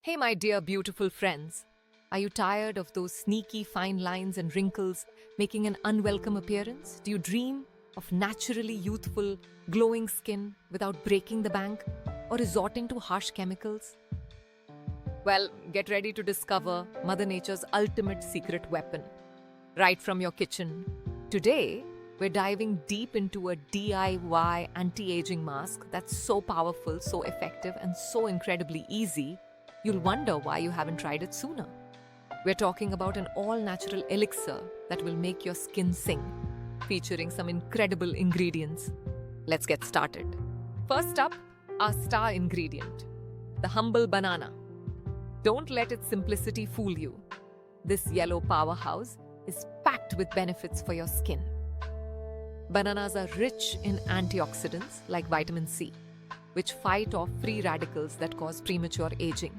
Hey, my dear beautiful friends. Are you tired of those sneaky fine lines and wrinkles making an unwelcome appearance? Do you dream of naturally youthful, glowing skin without breaking the bank or resorting to harsh chemicals? Well, get ready to discover Mother Nature's ultimate secret weapon right from your kitchen. Today, we're diving deep into a DIY anti-aging mask that's so powerful, so effective, and so incredibly easy, you'll wonder why you haven't tried it sooner. We're talking about an all-natural elixir that will make your skin sing, featuring some incredible ingredients. Let's get started. First up, our star ingredient, the humble banana. Don't let its simplicity fool you. This yellow powerhouse is packed with benefits for your skin. Bananas are rich in antioxidants like vitamin C, which fight off free radicals that cause premature aging.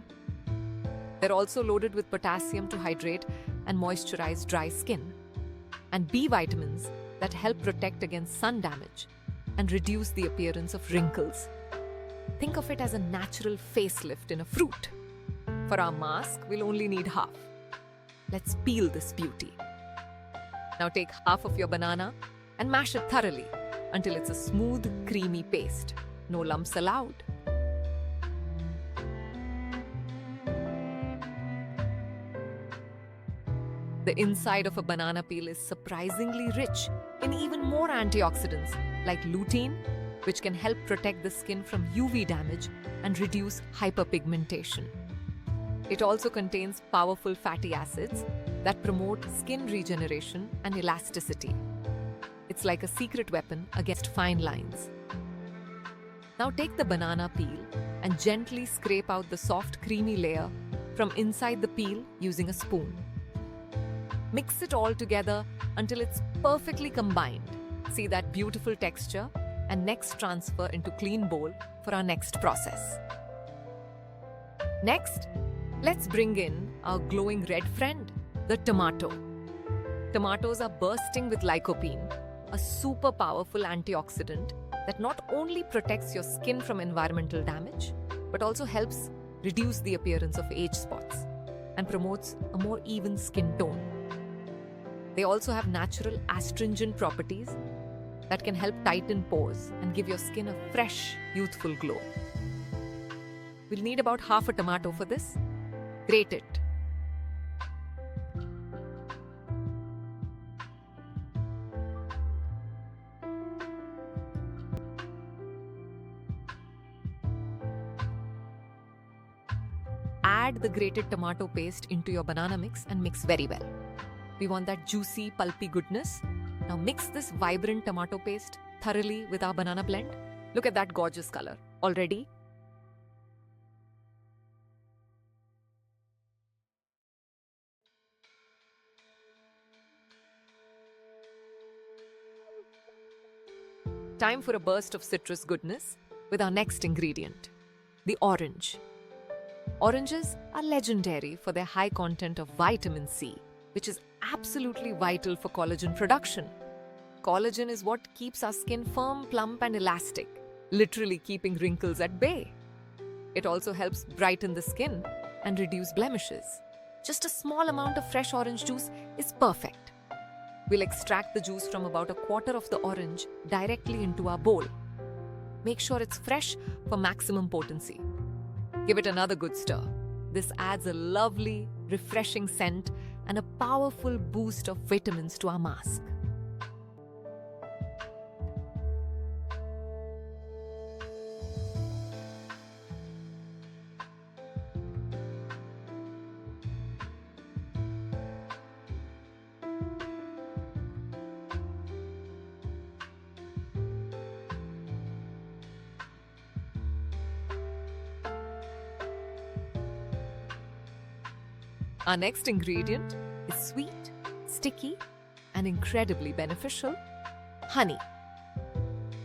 They're also loaded with potassium to hydrate and moisturize dry skin, and B vitamins that help protect against sun damage and reduce the appearance of wrinkles. Think of it as a natural facelift in a fruit. For our mask, we'll only need half. Let's peel this beauty. Now take half of your banana and mash it thoroughly until it's a smooth, creamy paste. No lumps allowed. The inside of a banana peel is surprisingly rich in even more antioxidants like lutein, which can help protect the skin from UV damage and reduce hyperpigmentation. It also contains powerful fatty acids that promote skin regeneration and elasticity. It's like a secret weapon against fine lines. Now take the banana peel and gently scrape out the soft, creamy layer from inside the peel using a spoon. Mix it all together until it's perfectly combined. See that beautiful texture? And next transfer into clean bowl for our next process. Next, let's bring in our glowing red friend, the tomato. Tomatoes are bursting with lycopene, a super powerful antioxidant that not only protects your skin from environmental damage, but also helps reduce the appearance of age spots and promotes a more even skin tone. They also have natural astringent properties that can help tighten pores and give your skin a fresh, youthful glow. We'll need about half a tomato for this. Grate it. Add the grated tomato paste into your banana mix and mix very well. We want that juicy, pulpy goodness. Now mix this vibrant tomato paste thoroughly with our banana blend. Look at that gorgeous color. Already? Time for a burst of citrus goodness with our next ingredient, the orange. Oranges are legendary for their high content of vitamin C, which is absolutely vital for collagen production. Collagen is what keeps our skin firm, plump, and elastic, literally keeping wrinkles at bay. It also helps brighten the skin and reduce blemishes. Just a small amount of fresh orange juice is perfect. We'll extract the juice from about a quarter of the orange directly into our bowl. Make sure it's fresh for maximum potency. Give it another good stir. This adds a lovely, refreshing scent and a powerful boost of vitamins to our mask. Our next ingredient is sweet, sticky, and incredibly beneficial, honey.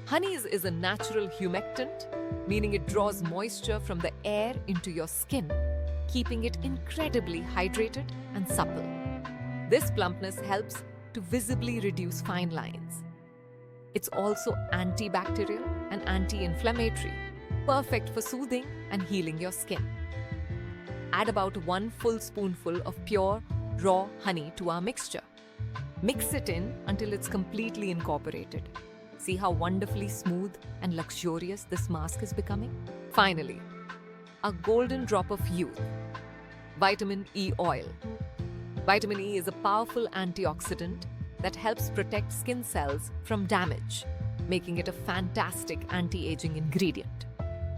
Honey is a natural humectant, meaning it draws moisture from the air into your skin, keeping it incredibly hydrated and supple. This plumpness helps to visibly reduce fine lines. It's also antibacterial and anti-inflammatory, perfect for soothing and healing your skin. add about 1 full spoonful of pure, raw honey to our mixture. Mix it in until it's completely incorporated. See how wonderfully smooth and luxurious this mask is becoming? Finally, a golden drop of youth, vitamin E oil. Vitamin E is a powerful antioxidant that helps protect skin cells from damage, making it a fantastic anti-aging ingredient.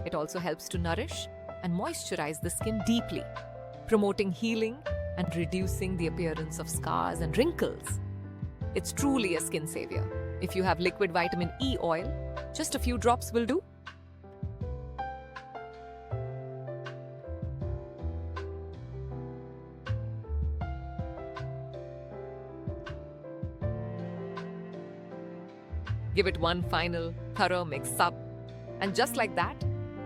It also helps to nourish and moisturize the skin deeply, promoting healing and reducing the appearance of scars and wrinkles. It's truly a skin savior. If you have liquid vitamin E oil, just a few drops will do. Give it one final, thorough mix up. And just like that,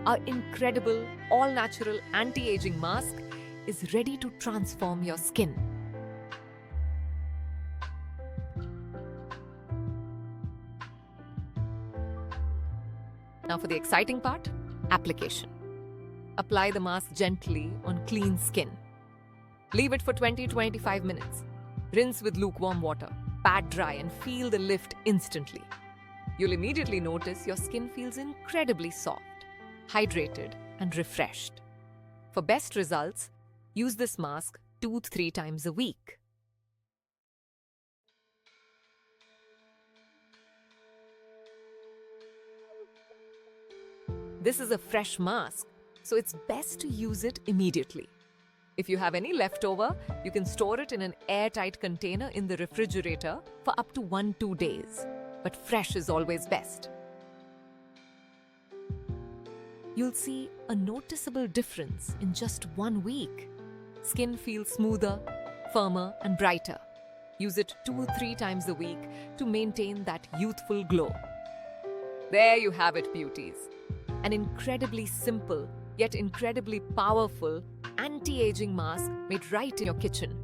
our incredible, all-natural anti-aging mask is ready to transform your skin. Now for the exciting part, application. Apply the mask gently on clean skin. Leave it for 20-25 minutes. Rinse with lukewarm water. Pat dry and feel the lift instantly. You'll immediately notice your skin feels incredibly soft, hydrated, and refreshed. For best results, use this mask 2-3 times a week. This is a fresh mask, so it's best to use it immediately. If you have any leftover, you can store it in an airtight container in the refrigerator for up to 1-2 days. But fresh is always best. You'll see a noticeable difference in just 1 week. Skin feels smoother, firmer, and brighter. Use it 2-3 times a week to maintain that youthful glow. There you have it, beauties. An incredibly simple, yet incredibly powerful anti-aging mask made right in your kitchen.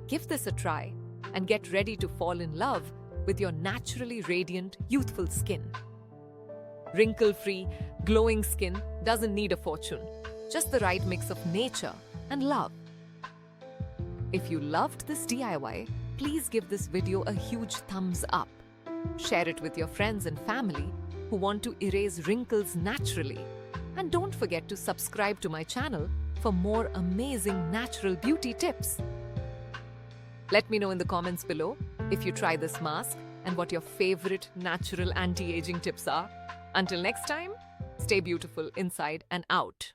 Give this a try and get ready to fall in love with your naturally radiant, youthful skin. Wrinkle-free, glowing skin doesn't need a fortune, just the right mix of nature and love. If you loved this DIY, please give this video a huge thumbs up. Share it with your friends and family who want to erase wrinkles naturally. And don't forget to subscribe to my channel for more amazing natural beauty tips. Let me know in the comments below if you try this mask and what your favorite natural anti-aging tips are. Until next time, stay beautiful inside and out.